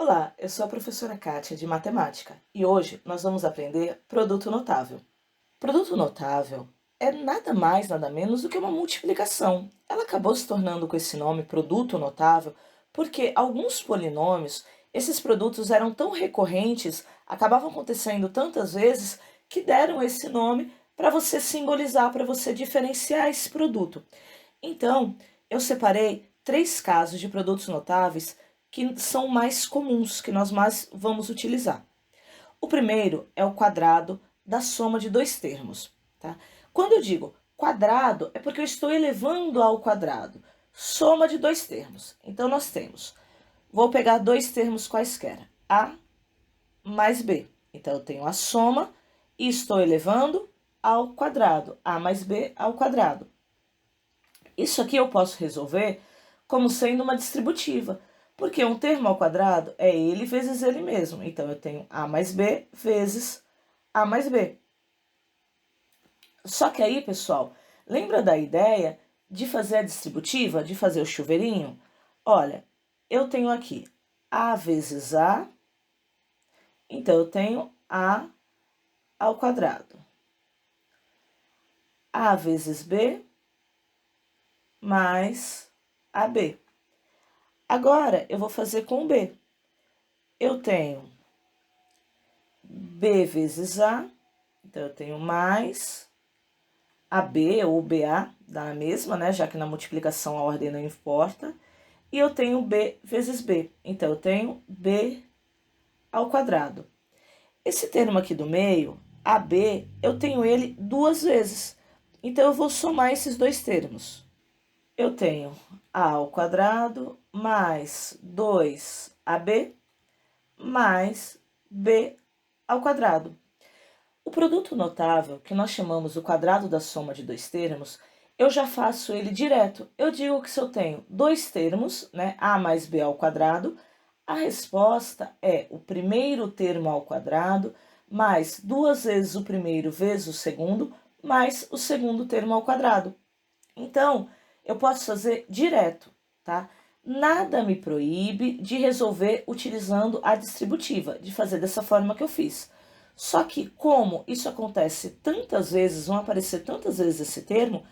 Olá, eu sou a professora Kátia de Matemática e hoje nós vamos aprender produto notável. Produto notável é nada mais, nada menos do que uma multiplicação. Ela acabou se tornando com esse nome produto notável porque alguns polinômios, esses produtos eram tão recorrentes, acabavam acontecendo tantas vezes que deram esse nome para você simbolizar, para você diferenciar esse produto. Então, eu separei 3 casos de produtos notáveis que são mais comuns, que nós mais vamos utilizar. O primeiro é o quadrado da soma de 2 termos. Tá? Quando eu digo quadrado, é porque eu estou elevando ao quadrado. Soma de 2 termos. Então, nós temos, vou pegar 2 termos quaisquer, A mais B. Então, eu tenho a soma e estou elevando ao quadrado, A mais B ao quadrado. Isso aqui eu posso resolver como sendo uma distributiva, porque um termo ao quadrado é ele vezes ele mesmo. Então, eu tenho A mais B vezes A mais B. Só que aí, pessoal, lembra da ideia de fazer a distributiva, de fazer o chuveirinho? Olha, eu tenho aqui A vezes A, então eu tenho A ao quadrado. A vezes B mais AB. Agora, eu vou fazer com B. Eu tenho B vezes A, então eu tenho mais AB ou BA, dá a mesma, né? Já que na multiplicação a ordem não importa. E eu tenho B vezes B, então eu tenho B ao quadrado. Esse termo aqui do meio, AB, eu tenho ele 2 vezes. Então eu vou somar esses 2 termos. Eu tenho A ao quadrado mais 2AB mais B ao quadrado. O produto notável, que nós chamamos o quadrado da soma de 2 termos, eu já faço ele direto. Eu digo que se eu tenho 2 termos, né, A mais B ao quadrado, a resposta é o primeiro termo ao quadrado, mais 2 vezes o primeiro vezes o segundo, mais o segundo termo ao quadrado. Então, eu posso fazer direto, tá? Nada me proíbe de resolver utilizando a distributiva, de fazer dessa forma que eu fiz. Só que, como isso acontece tantas vezes, vão aparecer tantas vezes esse termo,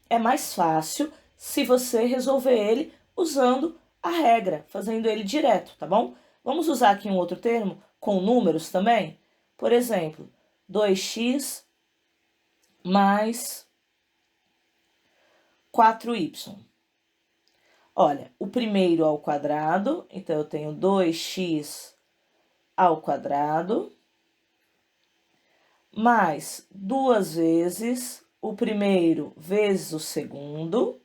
é mais fácil se você resolver ele usando a regra, fazendo ele direto, tá bom? Vamos usar aqui um outro termo com números também? Por exemplo, 2x mais 4y. Olha, o primeiro ao quadrado, então eu tenho 2x ao quadrado, mais 2 vezes o primeiro vezes o segundo,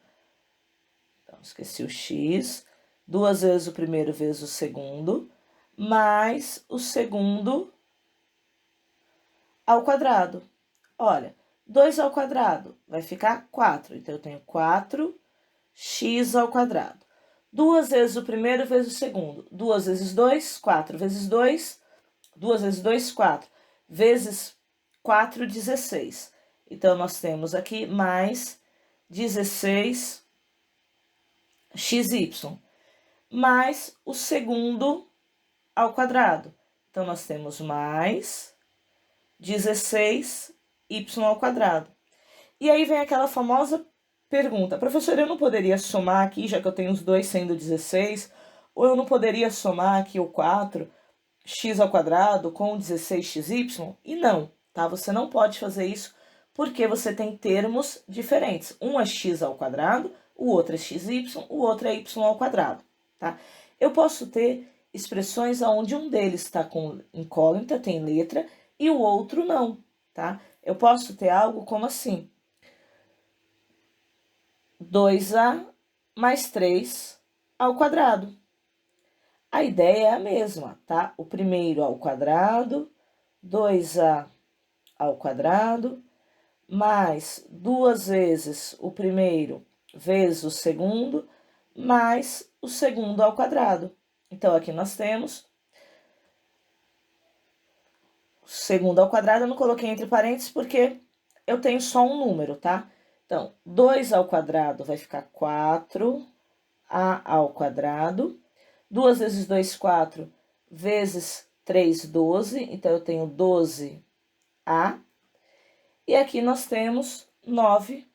então esqueci o x, 2 vezes o primeiro vezes o segundo, mais o segundo ao quadrado. Olha, 2 ao quadrado vai ficar 4, então eu tenho 4x ao quadrado. 2 vezes o primeiro vezes o segundo. 2 vezes 2, 4 vezes 2, 2 vezes 2, 4. Vezes 4, 16. Então, nós temos aqui mais 16xy. Mais o segundo ao quadrado. Então, nós temos mais 16y ao quadrado. E aí vem aquela famosa pergunta: professor, eu não poderia somar aqui, já que eu tenho os dois sendo 16, ou eu não poderia somar aqui o 4x ao quadrado com 16xy? E não, tá? Você não pode fazer isso porque você tem termos diferentes. Um é x ao quadrado, o outro é xy, o outro é y ao quadrado, tá? Eu posso ter expressões onde um deles está com incógnita, tem letra, e o outro não, tá? Eu posso ter algo como assim: 2a mais 3 ao quadrado. A ideia é a mesma, tá? O primeiro ao quadrado, 2a ao quadrado, mais 2 vezes o primeiro vezes o segundo, mais o segundo ao quadrado. Então, aqui nós temos o segundo ao quadrado, eu não coloquei entre parênteses porque eu tenho só um número, tá? Então, 2 ao quadrado vai ficar 4a ao quadrado. 2 vezes 2, 4, vezes 3, 12. Então, eu tenho 12A. E aqui nós temos 9.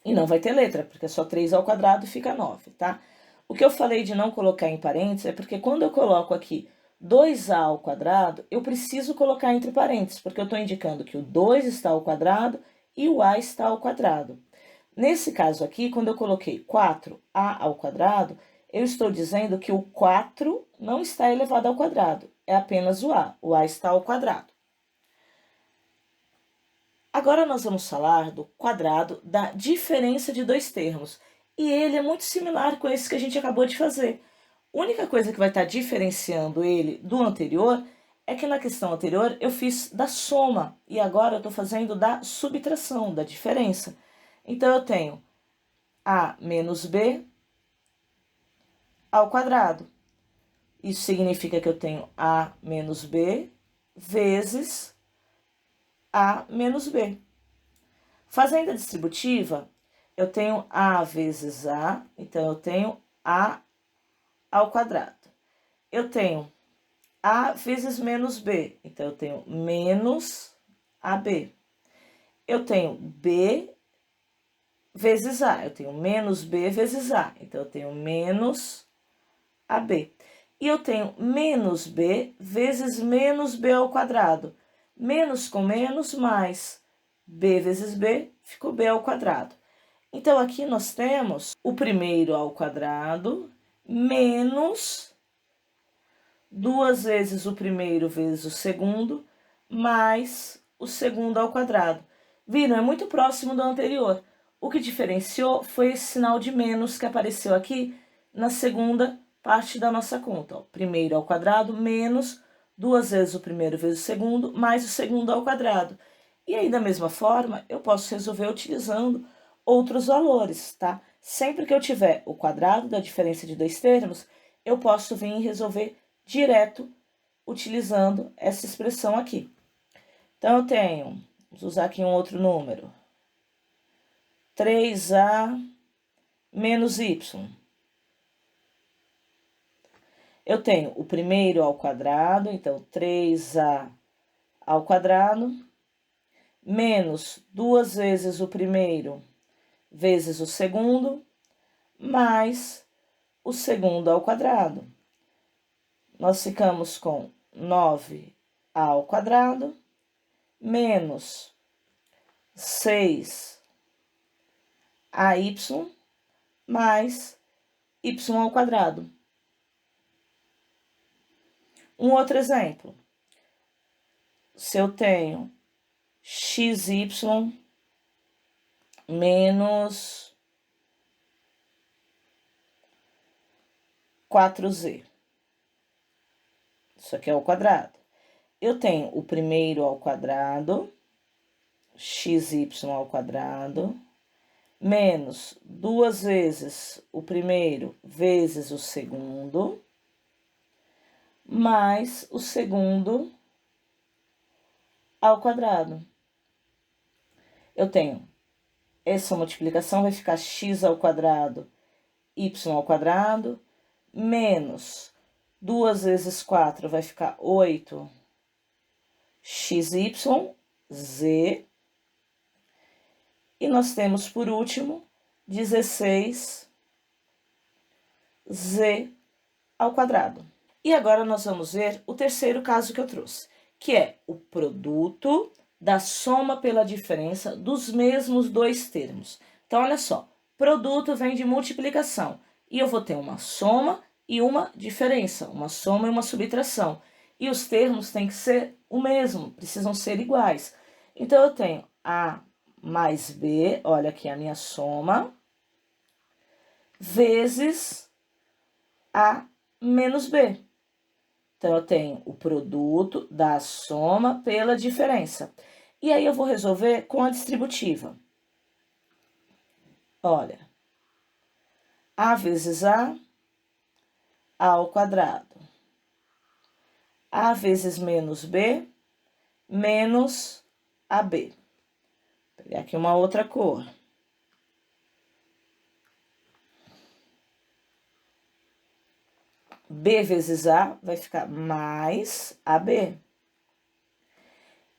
E não vai ter letra, porque é só 3 ao quadrado fica 9, tá? O que eu falei de não colocar em parênteses é porque quando eu coloco aqui 2A ao quadrado, eu preciso colocar entre parênteses, porque eu estou indicando que o 2 está ao quadrado e o A está ao quadrado. Nesse caso aqui, quando eu coloquei 4A ao quadrado, eu estou dizendo que o 4 não está elevado ao quadrado, é apenas o A está ao quadrado. Agora nós vamos falar do quadrado da diferença de dois termos, e ele é muito similar com esse que a gente acabou de fazer. A única coisa que vai estar diferenciando ele do anterior é que na questão anterior eu fiz da soma, e agora eu estou fazendo da subtração, da diferença. Então, eu tenho A menos B ao quadrado. Isso significa que eu tenho A menos B vezes A menos B. Fazendo a distributiva, eu tenho A vezes A, então eu tenho A ao quadrado. Eu tenho A vezes menos B, então eu tenho menos AB. Eu tenho B vezes A, eu tenho menos B vezes A, então eu tenho menos AB. E eu tenho menos B vezes menos B ao quadrado. Menos com menos, mais B vezes B, ficou B ao quadrado. Então, aqui nós temos o primeiro ao quadrado, menos 2 vezes o primeiro vezes o segundo, mais o segundo ao quadrado. Viram? É muito próximo do anterior. O que diferenciou foi esse sinal de menos que apareceu aqui na segunda parte da nossa conta. Ó. Primeiro ao quadrado, menos 2 vezes o primeiro vezes o segundo, mais o segundo ao quadrado. E aí, da mesma forma, eu posso resolver utilizando outros valores, tá? Sempre que eu tiver o quadrado da diferença de dois termos, eu posso vir e resolver direto utilizando essa expressão aqui. Então, eu tenho, vamos usar aqui um outro número, 3A menos Y. Eu tenho o primeiro ao quadrado, então 3A ao quadrado, menos 2 vezes o primeiro vezes o segundo, mais o segundo ao quadrado. Nós ficamos com 9A ao quadrado, menos 6AY, mais Y ao quadrado. Um outro exemplo. Se eu tenho XY menos 4Z. Isso aqui é o quadrado. Eu tenho o primeiro ao quadrado, XY ao quadrado, menos 2 vezes o primeiro vezes o segundo, mais o segundo ao quadrado. Eu tenho essa multiplicação, vai ficar x ao quadrado, y ao quadrado, menos 2 vezes 4 vai ficar 8xy, z. E nós temos, por último, 16z ao quadrado. E agora nós vamos ver o terceiro caso que eu trouxe, que é o produto da soma pela diferença dos mesmos dois termos. Então, olha só, produto vem de multiplicação, e eu vou ter uma soma e uma diferença, uma soma e uma subtração. E os termos têm que ser o mesmo, precisam ser iguais. Então, eu tenho A mais B, olha aqui a minha soma, vezes A menos B. Então, eu tenho o produto da soma pela diferença. E aí, eu vou resolver com a distributiva. Olha, A vezes A ao quadrado. A vezes menos B, menos AB. Vou pegar aqui uma outra cor. B vezes A vai ficar mais AB.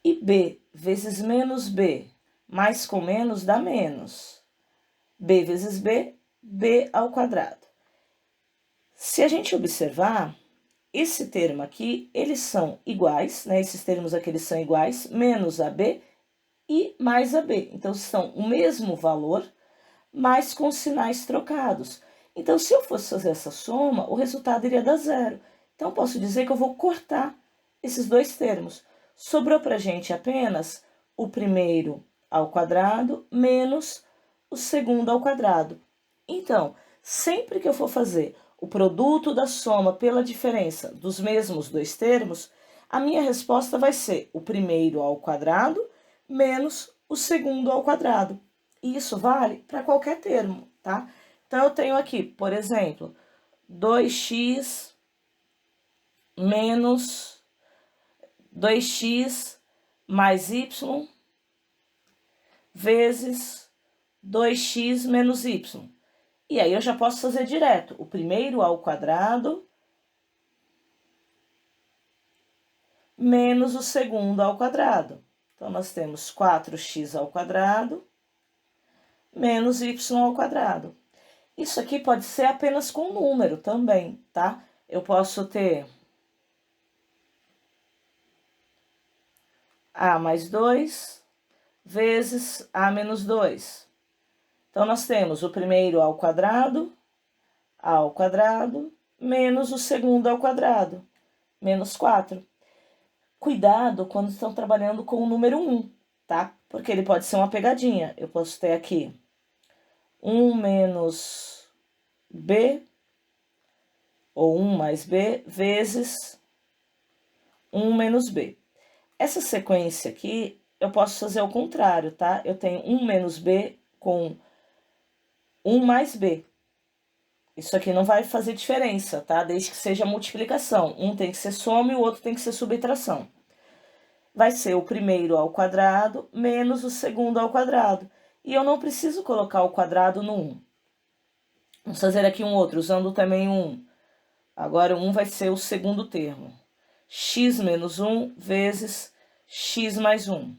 E B vezes menos B, mais com menos dá menos. B vezes B, B ao quadrado. Se a gente observar, esse termo aqui, eles são iguais, né? Esses termos aqui, eles são iguais, menos AB e mais AB. Então, são o mesmo valor, mas com sinais trocados. Então, se eu fosse fazer essa soma, o resultado iria dar zero. Então, eu posso dizer que eu vou cortar esses dois termos. Sobrou para a gente apenas o primeiro ao quadrado menos o segundo ao quadrado. Então, sempre que eu for fazer o produto da soma pela diferença dos mesmos dois termos, a minha resposta vai ser o primeiro ao quadrado menos o segundo ao quadrado. E isso vale para qualquer termo, tá? Então, eu tenho aqui, por exemplo, 2x menos 2x mais y vezes 2x menos y. E aí eu já posso fazer direto, o primeiro ao quadrado menos o segundo ao quadrado. Então, nós temos 4x ao quadrado menos y ao quadrado. Isso aqui pode ser apenas com número também, tá? Eu posso ter a mais 2 vezes a menos 2. Então, nós temos o primeiro ao quadrado, menos o segundo ao quadrado, menos 4. Cuidado quando estão trabalhando com o número 1, tá? Porque ele pode ser uma pegadinha. Eu posso ter aqui 1 menos B, ou 1 mais B, vezes 1 menos B. Essa sequência aqui, eu posso fazer ao contrário, tá? Eu tenho 1 menos B com 1 mais B. Isso aqui não vai fazer diferença, tá? Desde que seja multiplicação. Um tem que ser soma e o outro tem que ser subtração. Vai ser o primeiro ao quadrado menos o segundo ao quadrado. E eu não preciso colocar o quadrado no 1. Vamos fazer aqui um outro, usando também 1. Agora, o 1 vai ser o segundo termo. X menos 1 vezes x mais 1.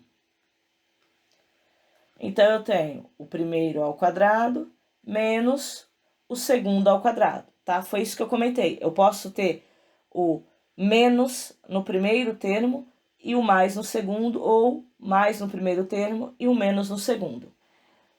Então, eu tenho o primeiro ao quadrado menos o segundo ao quadrado, tá? Foi isso que eu comentei. Eu posso ter o menos no primeiro termo e o mais no segundo, ou mais no primeiro termo e o menos no segundo.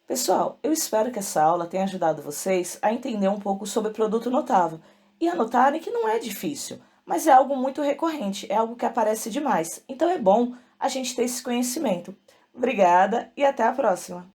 Pessoal, eu espero que essa aula tenha ajudado vocês a entender um pouco sobre produto notável e a notarem que não é difícil, mas é algo muito recorrente, é algo que aparece demais. Então é bom a gente ter esse conhecimento. Obrigada e até a próxima!